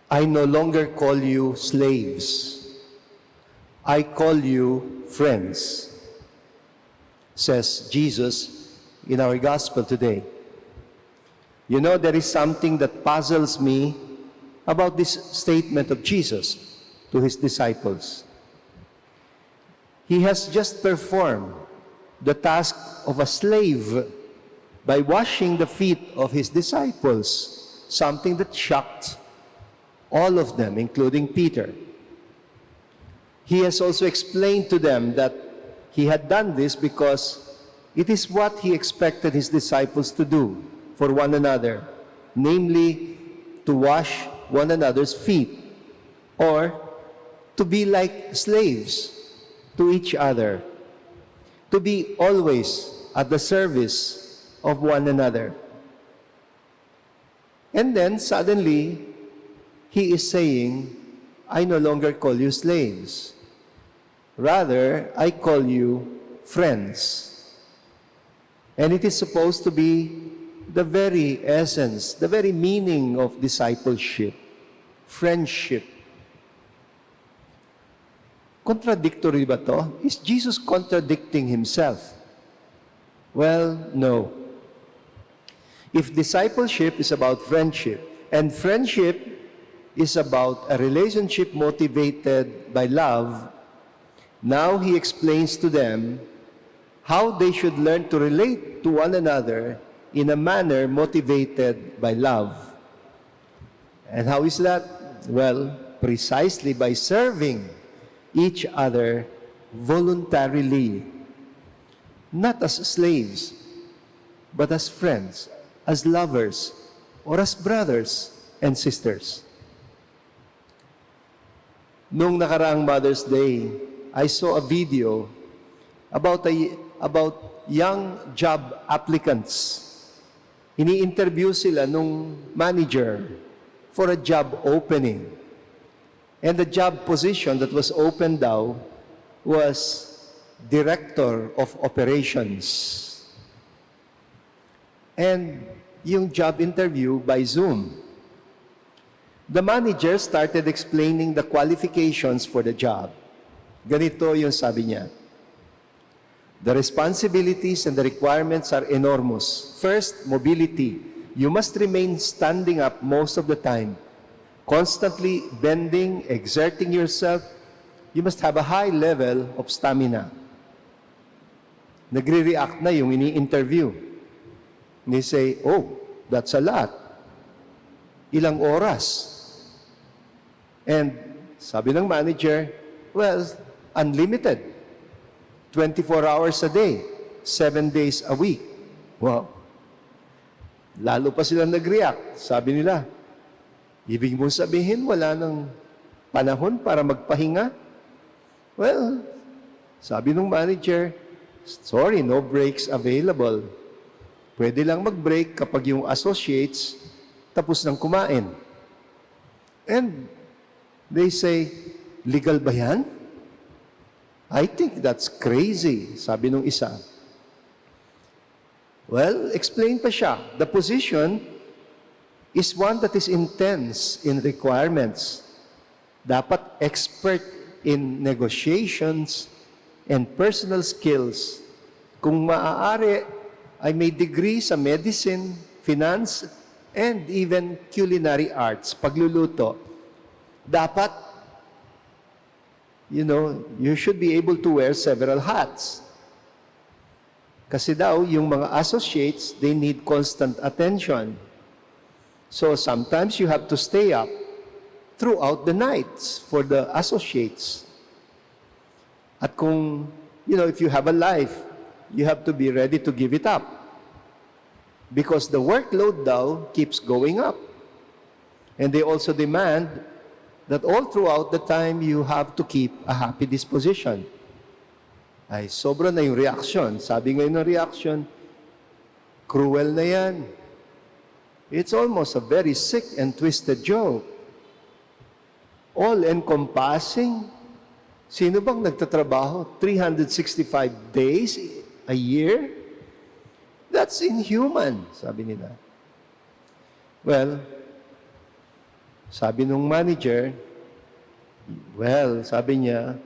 I no longer call you slaves. I call you friends, says Jesus in our gospel today. You know, there is something that puzzles me about this statement of Jesus to his disciples. He has just performed the task of a slave by washing the feet of his disciples, something that shocked all of them, including Peter. He has also explained to them that he had done this because it is what he expected his disciples to do for one another, namely to wash one another's feet, or to be like slaves to each other, to be always at the service of one another. And then suddenly, he is saying, I no longer call you slaves. Rather, I call you friends. And it is supposed to be the very essence, the very meaning of discipleship, friendship. Contradictory ba to? Is Jesus contradicting himself? Well, no. If discipleship is about friendship, and friendship is about a relationship motivated by love, now he explains to them how they should learn to relate to one another in a manner motivated by love. And how is that? Well, precisely by serving each other voluntarily, not as slaves, but as friends, as lovers, or as brothers and sisters. Nung nakaraang Mother's Day, I saw a video about young job applicants. Ini-interview sila nung manager for a job opening. And the job position that was opened daw was Director of Operations. And yung job interview by Zoom. The manager started explaining the qualifications for the job. Ganito yung sabi niya. The responsibilities and the requirements are enormous. First, mobility. You must remain standing up most of the time, constantly bending, exerting yourself. You must have a high level of stamina. Nagre-react na yung ini-interview. They say, oh, that's a lot. Ilang oras? And sabi ng manager, well, unlimited. 24 hours a day, 7 days a week. Wow. Lalo pa sila nag-react. Sabi nila, ibig mong sabihin, wala nang panahon para magpahinga? Well, sabi ng manager, sorry, no breaks available. Pwede lang mag-break kapag yung associates tapos nang kumain. And they say, legal ba yan? I think that's crazy, sabi nung isa. Well, explain pa siya. The position is one that is intense in requirements. Dapat expert in negotiations and personal skills. Kung maaari, ay may degree sa medicine, finance, and even culinary arts, pagluluto. Dapat, you should be able to wear several hats. Kasi daw, yung mga associates, they need constant attention. So sometimes you have to stay up throughout the nights for the associates. At kung, if you have a life, you have to be ready to give it up. Because the workload daw keeps going up. And they also demand that all throughout the time, you have to keep a happy disposition. Ay, sobra na yung reaction. Sabi ngayon ng reaction, cruel na yan. It's almost a very sick and twisted joke. All-encompassing. Sino bang nagtatrabaho 365 days a year? That's inhuman, sabi nila. Well, Sabi nung manager, well, sabi niya,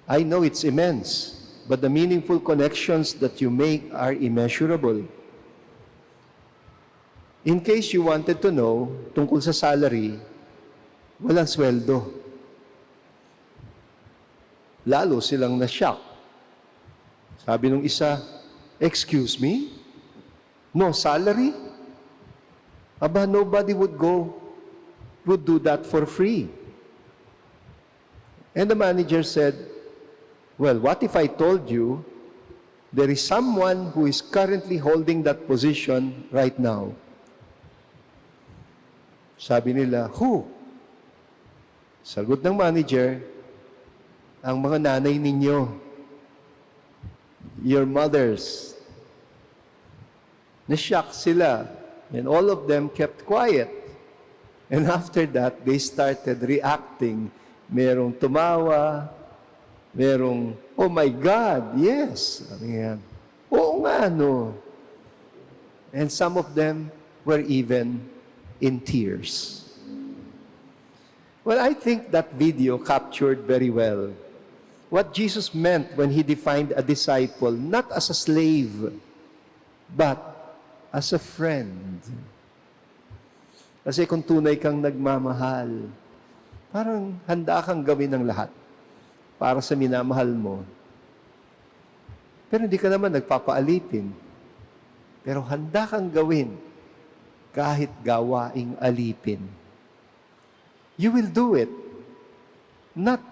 I know it's immense, but the meaningful connections that you make are immeasurable. In case you wanted to know, tungkol sa salary, walang sweldo. Lalo silang na-shock. Sabi nung isa, excuse me? No salary? Aba, nobody would do that for free. And the manager said, well, what if I told you there is someone who is currently holding that position right now? Sabi nila, who? Sagot ng manager, ang mga nanay ninyo, your mothers. Na-shock sila, and all of them kept quiet. And after that, they started reacting. Merong tumawa, merong, oh my God, yes. Sabi yan. Oo nga, no. And some of them were even in tears. Well, I think that video captured very well what Jesus meant when he defined a disciple not as a slave, but as a friend. Kasi kung tunay kang nagmamahal, parang handa kang gawin ng lahat para sa minamahal mo. Pero hindi ka naman nagpapaalipin. Pero handa kang gawin kahit gawaing alipin. You will do it, not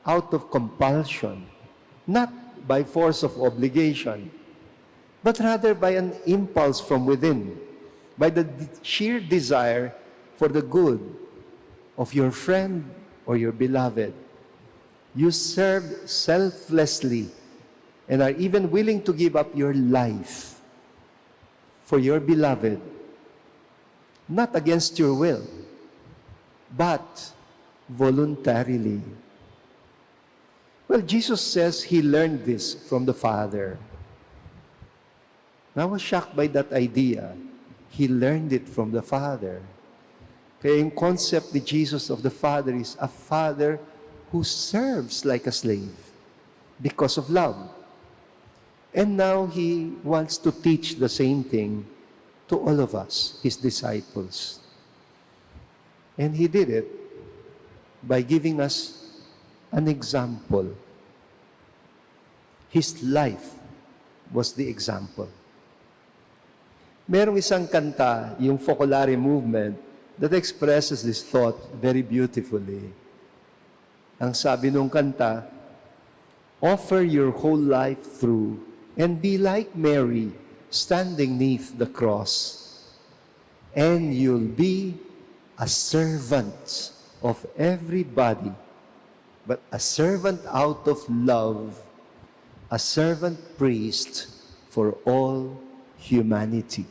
out of compulsion, not by force of obligation, but rather by an impulse from within, by the sheer desire for the good of your friend or your beloved. You serve selflessly and are even willing to give up your life for your beloved, not against your will, but voluntarily. Well, Jesus says he learned this from the Father. I was shocked by that idea. He learned it from the Father. Kaya yung concept ni Jesus of the Father is a Father who serves like a slave because of love. And now he wants to teach the same thing to all of us, his disciples. And he did it by giving us an example. His life was the example. Merong isang kanta, yung Focolare movement, that expresses this thought very beautifully. Ang sabi nung kanta, offer your whole life through and be like Mary, standing neath the cross, and you'll be a servant of everybody, but a servant out of love, a servant priest for all humanity.